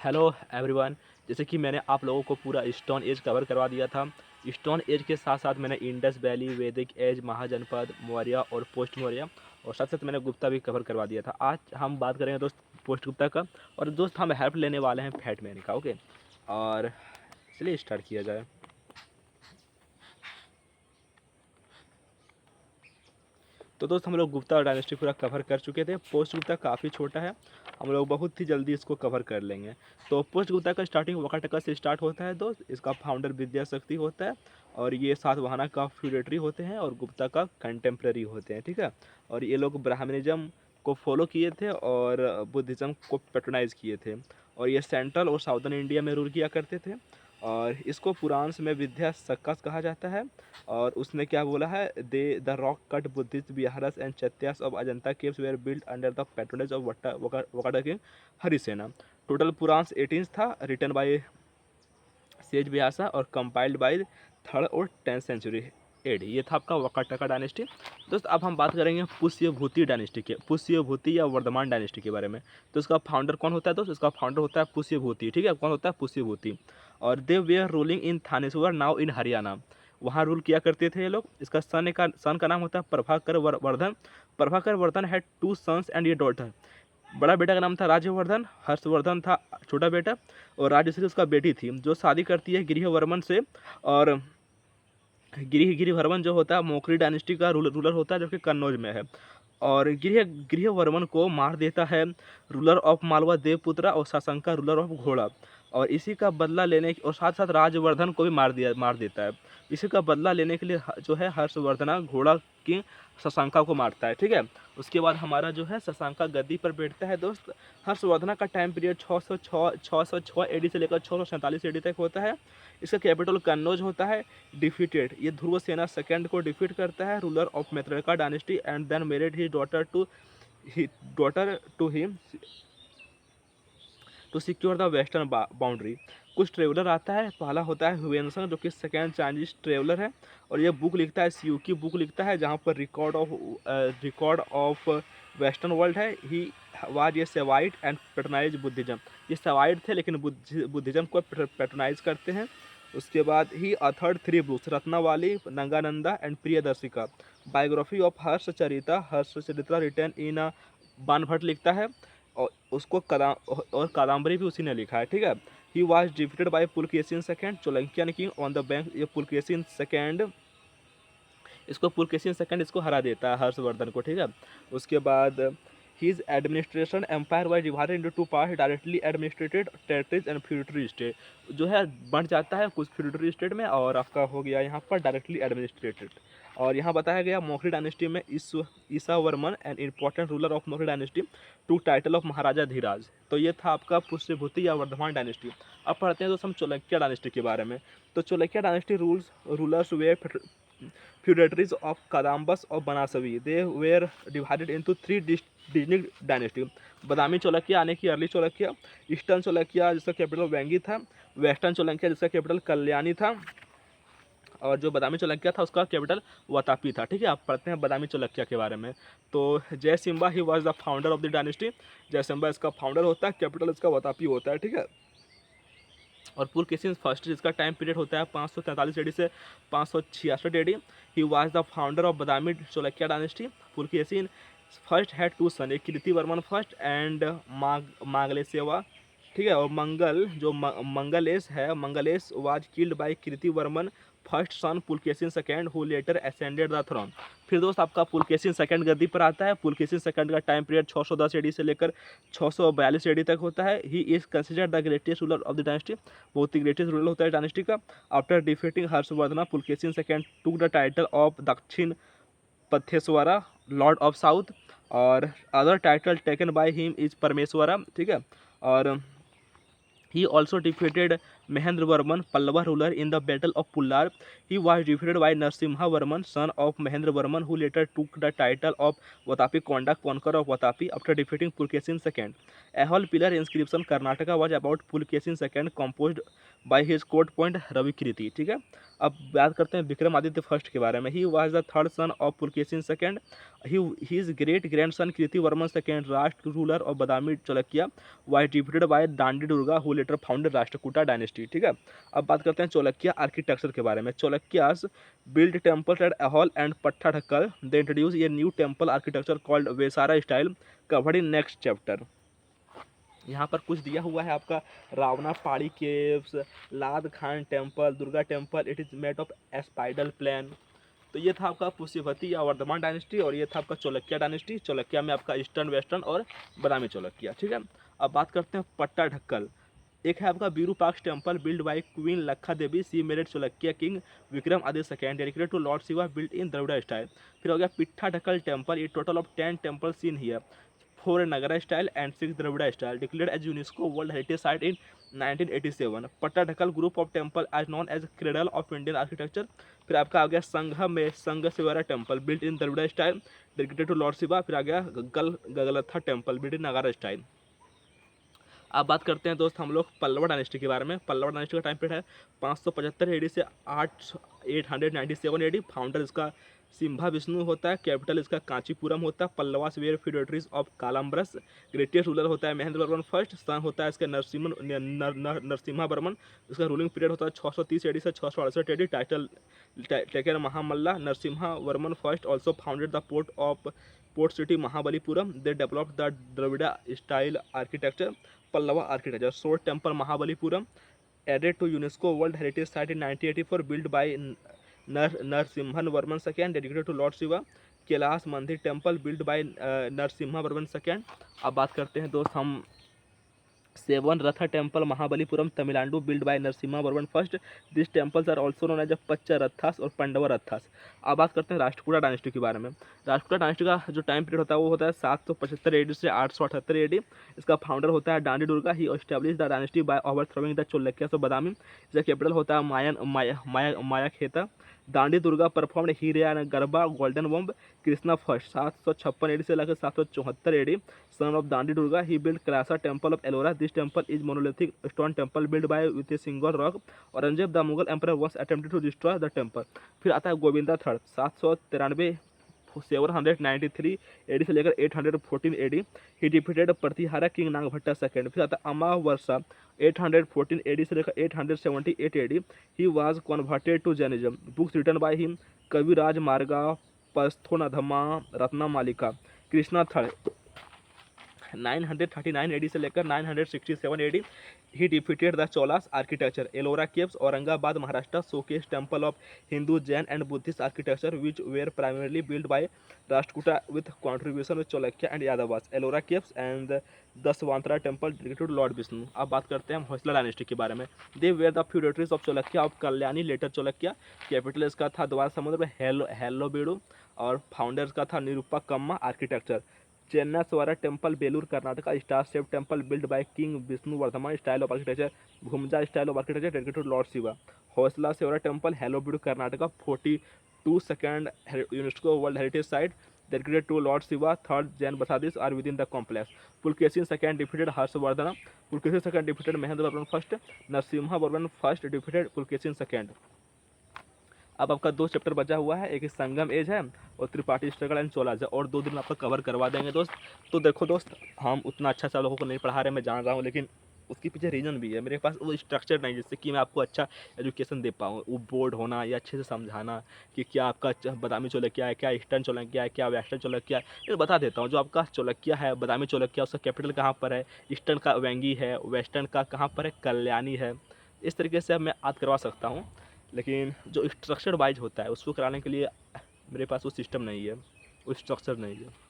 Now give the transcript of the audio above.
Hello everyone. जैसे कि मैंने आप लोगों को पूरा स्टोन एज कवर करवा दिया था। स्टोन एज के साथ साथ मैंने इंडस वैली, वैदिक एज, महाजनपद, मौर्य और पोस्ट मौर्य और साथ साथ मैंने गुप्ता भी कवर करवा दिया था। आज हम बात करेंगे दोस्त पोस्ट गुप्ता का, और दोस्त हम हेल्प लेने वाले हैं फैट मैन का। ओके, और चलिए स्टार्ट किया जाए। तो दोस्त हम लोग गुप्ता डायनेस्टी पूरा कवर कर चुके थे। पोस्ट गुप्ता काफ़ी छोटा है, हम लोग बहुत ही जल्दी इसको कवर कर लेंगे। तो पोस्ट गुप्ता का स्टार्टिंग वकाटका से स्टार्ट होता है दोस्त। इसका फाउंडर विद्या शक्ति होता है, और ये सातवाहना का फ्यूडेटरी होते हैं और गुप्ता का कंटेम्प्रेरी होते हैं, ठीक है। और ये लोग ब्राह्मणिज्म को फॉलो किए थे और बुद्धिज़्म को पेट्रोनाइज किए थे, और ये सेंट्रल और साउदर्न इंडिया में रूल किया करते थे। और इसको पुराण में विद्या सक्कस कहा जाता है। और उसने क्या बोला है, they the rock cut Buddhist viharas and chaityas of Ajanta caves were built under the patronage of Vakataka king Harisena. Total Purana 18 था, रिटन बाय सेज व्यासा और कंपाइल्ड बाय 3rd और 10th सेंचुरी एडी। ये था आपका वकाटका डायनेस्टी। दोस्त अब हम बात करेंगे पुष्यभूति डायनेस्टी के, पुष्यभूति या वर्धमान डायनेस्टी के बारे में। तो इसका फाउंडर कौन होता है दोस्त? इसका फाउंडर होता है पुष्यभूति, ठीक है। कौन होता है? पुष्यभूति। और they were ruling in Thaneshwar, now in Haryana. वहाँ रूल किया करते थे ये लोग। इसका सन का नाम होता है Prabhakar Vardhan. Prabhakar Vardhan had 2 sons and a daughter. बड़ा बेटा का नाम था राज्यवर्धन, हर्षवर्धन था छोटा बेटा, और राजश्री उसका बेटी थी, जो शादी करती है गृहवर्मन से। और गृहवर्मन जो होता है मोकरी डायनेस्टी का रूलर होता है, जो कि कन्नौज में है। और गृहवर्मन को मार देता है रूलर ऑफ मालवा देवपुत्रा और शशंका रूलर ऑफ घोड़ा। और इसी का बदला लेने और साथ साथ राजवर्धन को भी मार देता है। इसी का बदला लेने के लिए जो है हर्षवर्धना घोड़ा की शशंका को मारता है, ठीक है। उसके बाद हमारा जो है शशंका गद्दी पर बैठता है दोस्त। हर्षवर्धना का टाइम पीरियड 606 एडी से लेकर 647 एडी तक होता है। इसका कैपिटल कन्नौज होता है। डिफीटेड, ये ध्रुव सेना सेकंड को डिफीट करता है, ruler of Maitraka dynasty, and then married his daughter to him to secure the western boundary. कुछ ट्रेवलर आता है, पहला होता है ह्यूएनसन, जो कि सेकेंड चाइनीज ट्रेवलर है, और ये बुक लिखता है, सीयूकी बुक लिखता है, जहाँ पर रिकॉर्ड ऑफ वेस्टर्न वर्ल्ड है। He was a Shaivite and patronize Buddhism. ये सेवाइट थे लेकिन बुद्धिज्म को पेट्रोनाइज करते हैं। उसके बाद he authored 3 books, Ratnavali, Nagananda and Priyadarshika. Biography of Harshacharita written in Banabhatta लिखता है, और उसको कादम्बरी भी उसी ने लिखा है, ठीक है। He was defeated by Pulakeshin second, Chalukyan king on the bank. ये पुलकेशिन सेकेंड इसको हरा देता है हर्षवर्धन को, ठीक है। उसके बाद his administration empire wise divided into 2 part, directly administered territories and feudatory state. जो है बंट जाता है कुछ फ्यूडेटरी स्टेट में, और आपका हो गया यहाँ पर डायरेक्टली एडमिनिस्ट्रेटेड। और यहाँ बताया गया मोखरी डायनेस्टी में Isha Varman, an important ruler of Maukhari dynasty, to title of Maharaja Dhiraj. तो ये था आपका पुष्यभूति या वर्धमान डायनेस्टी। अब पढ़ते हैं दोस्तों हम चालुक्य डायनेस्टी के बारे में। तो Chalukya dynasty rulers way feudatories of Kadambas of Banasvi. They were divided into 3 distinct dynasty. बादामी चालुक्य यानी कि अर्ली चालुक्य, ईस्टर्न चालुक्य जिसका कैपिटल वेंगी था, वेस्टर्न चालुक्य जिसका कैपिटल कल्याणी था, और जो बादामी चालुक्य था उसका कैपिटल वातापी था, ठीक है। आप पढ़ते हैं बादामी चालुक्य के बारे में। तो Jayasimha he was the founder of the dynasty. Jayasimha इसका फाउंडर होता है, कैपिटल इसका वातापी होता है, ठीक है। और पुलकेशिन फर्स्ट, जिसका टाइम पीरियड होता है 543 एडी से 566 AD. He was the founder of Badami Chalukya dynasty. Pulakeshin first had 2 son, एक कीर्तिवर्मन फर्स्ट एंड मांगलेसेवा, ठीक है। और Mangalesh was killed by Kirtivarman first son Pulakeshin second, who later ascended the throne. फिर दोस्त आपका पुलकेशिन सेकंड गद्दी पर आता है। पुलकेशिन सेकंड का टाइम पीरियड 610 एडी से लेकर 642 एडी तक होता है। He is considered the greatest ruler of the dynasty, बहुत ही ग्रेटेस्ट रूलर होता है डायनेस्टी का। After defeating Harshavardhana, Pulakeshin second took the title of दक्षिण पथेश्वरा, लॉर्ड ऑफ साउथ, और other title taken by him is परमेश्वरा, ठीक है। और he also defeated Mahendravarman, Pallava ruler in the Battle of Pullar. He was defeated by Narasimhavarman, son of Mahendravarman, who later took the title of Vatapi Konda, conqueror of Vatapi, after defeating Pulkesin II. Ahol pillar inscription Karnataka was about Pulkesin II, composed by his court point Ravikiriti. ठीक है, अब बात करते हैं Vikramaditya first के बारे में. He was the third son of Pulakeshin second. His great grandson Kirtivarman II, राष्ट्र ruler of Badami Chalukya, was defeated by Dandi Durga, who letter founded Rashtrakuta dynasty. ठीक है, अब बात करते हैं चालुक्य आर्किटेक्चर के बारे में. Chalukyas built temples at Ahol and Pattadakal. They introduced a new temple architecture called Vesara style, covered in next chapter. यहाँ पर कुछ दिया हुआ है आपका. रावना Phadi caves, Lad Khan temple, Durga temple. It is made of apsidal plan. तो ये था आपका पुष्यवती या वर्धमान डायनेस्टी, और ये था आपका चालुक्य डायनेस्टी. चालुक्य में आपका ईस्टर्न, वेस्टर्न और बादामी चालुक्य. ठीक है, अब बात करते हैं पट्टाडकल. एक है आपका Virupaksha temple, build by queen Lakha Devi. She married Chalukya king Vikram Aditya second, dedicated to lord Shiva, build in Dravida style. फिर हो गया पिट्ठाडकल टेम्पल. ये total of 10 temple seen here, 4 Nagara style and 6 Dravida style, declared as UNESCO World Heritage Site in 1987. Pattadakal group of temple as known as cradle of Indian architecture. फिर आपका आ गया संघ में Sangameshwara temple, built in Dravida style, dedicated to lord Shiva. फिर आ गया गगलथा temple, built इन नागारा स्टाइल. अब बात करते हैं दोस्त हम लोग पल्लवा डायनेस्टी के बारे में. पल्लवा डायनेस्टी का टाइम पीरियड है 575 एडी से 897 एडी. फाउंडर इसका सिम्भा विष्णु होता है. कैपिटल इसका कांचीपुरम होता है. Pallavas were feudatories of Kalabhras. Greatest ruler होता है महेंद्र वर्मन फर्स्ट. सन होता है इसका नरसिम्हा वर्मन. इसका रूलिंग पीरियड होता है 630 एडी से 668 AD. Title taken Mahamalla. Narasimha Varman first also founded the port city Mahabalipuram. They developed the Dravida style architecture, Pallava architecture. Sword Temple Mahabalipuram, added to UNESCO World Heritage Site in 1984, built by Narasimhan Varman II, dedicated to Lord Shiva. Kailash Mandir temple, build by Narasimha Varman second. अब बात करते हैं दोस्त हम 7 Rath temple Mahabalipuram Tamil Nadu, build by Narasimha Varman first. This temples are also known as Pancha Rathas और पंडवा रथास. अब बात करते हैं राष्ट्रकूटा डायनेस्टी के बारे में. राष्ट्रकूटा डायनेस्टी का जो टाइम पीरियड होता है वो होता है 775 एडी से 878 एडी. इसका फाउंडर होता है Dandi Durga. He establish the dynasty by overthrowing the Chalukyas of Badami. इसका कैपिटल होता है Mayakheta. Dandi Durga performed Hira Garba golden womb Krishna first 756 AD से लेकर 774 AD. Son of Dandi Durga. He build Kailasa temple of Ellora. This temple is monolithic stone temple, build by with a single rock. Aurangzeb the Mughal emperor was attempted to destroy the temple. फिर आता है Govinda third 793 793 AD से लेकर 814 AD. He defeated Pratihara king Nagabhata second. फिर आता है Amavarsha 814 AD से लेकर 878 AD. He was converted to Jainism. Books written by him Kaviraja Marga, पस्थोनधमा, रत्ना मालिका. कृष्णा थर्ड 939 एडी से लेकर 967 AD. He defeated the Cholas architecture. Ellora caves Aurangabad Maharashtra. Showcase temple of Hindu Jain and Buddhist architecture which were primarily build by Rashtrakuta with contribution with Chalukya and Yadavas. Ellora caves and the Swantara temple dedicated to lord Vishnu. अब बात करते हैं हम Hoysala dynasty के बारे में. They were the feudatories of Chalukya of Kalyani later Chalukya. Capital इसका था द्वार समुद्र में हेलोबीडू, और फाउंडर का था निरूपकम्मा आर्किटेक्चर. चेन्नास्वरा temple Belur Karnataka. Star shape temple build by king Vishnu Vardhaman. Style of architecture Bhumija style of architecture dedicated to lord Shiva. हौसला सेवरा temple Halebidu Karnataka. 42 second UNESCO world heritage site dedicated to lord Shiva. Third Jain basadis are within the complex. Pulakeshin second defeated Harshavardhan. Pulakeshin second defeated Mahendra Varman first. Narasimha Varman first defeated Pulakeshin second. अब आपका 2 chapter बचा हुआ है. एक संगम as है और त्रिपाठी स्ट्रगल एंड चोलाज है, और 2 दिन में आपका कवर करवा देंगे दोस्त. तो देखो दोस्त, हम उतना अच्छा से लोगों को नहीं पढ़ा रहे, मैं जान रहा हूँ, लेकिन उसके पीछे रीज़न भी है. मेरे पास वो स्ट्रक्चर नहीं जिससे कि मैं आपको अच्छा एजुकेशन दे पाऊँ. वो बोर्ड होना या अच्छे से समझाना कि क्या आपका बादामी चालुक्य है, क्या ईस्टर्न चालुक्य है, क्या वेस्टर्न चालुक्य है. ये बता देता हूँ. जो आपका चालुक्य है, बादामी चालुक्य, उसका कैपिटल कहाँ पर है. ईस्टर्न का वेंगी है, वेस्टर्न का कहाँ पर है, कल्याणी है. इस तरीके से मैं याद करवा सकता हूँ, लेकिन जो स्ट्रक्चर वाइज होता है उसको कराने के लिए मेरे पास वो सिस्टम नहीं है, वो स्ट्रक्चर नहीं है.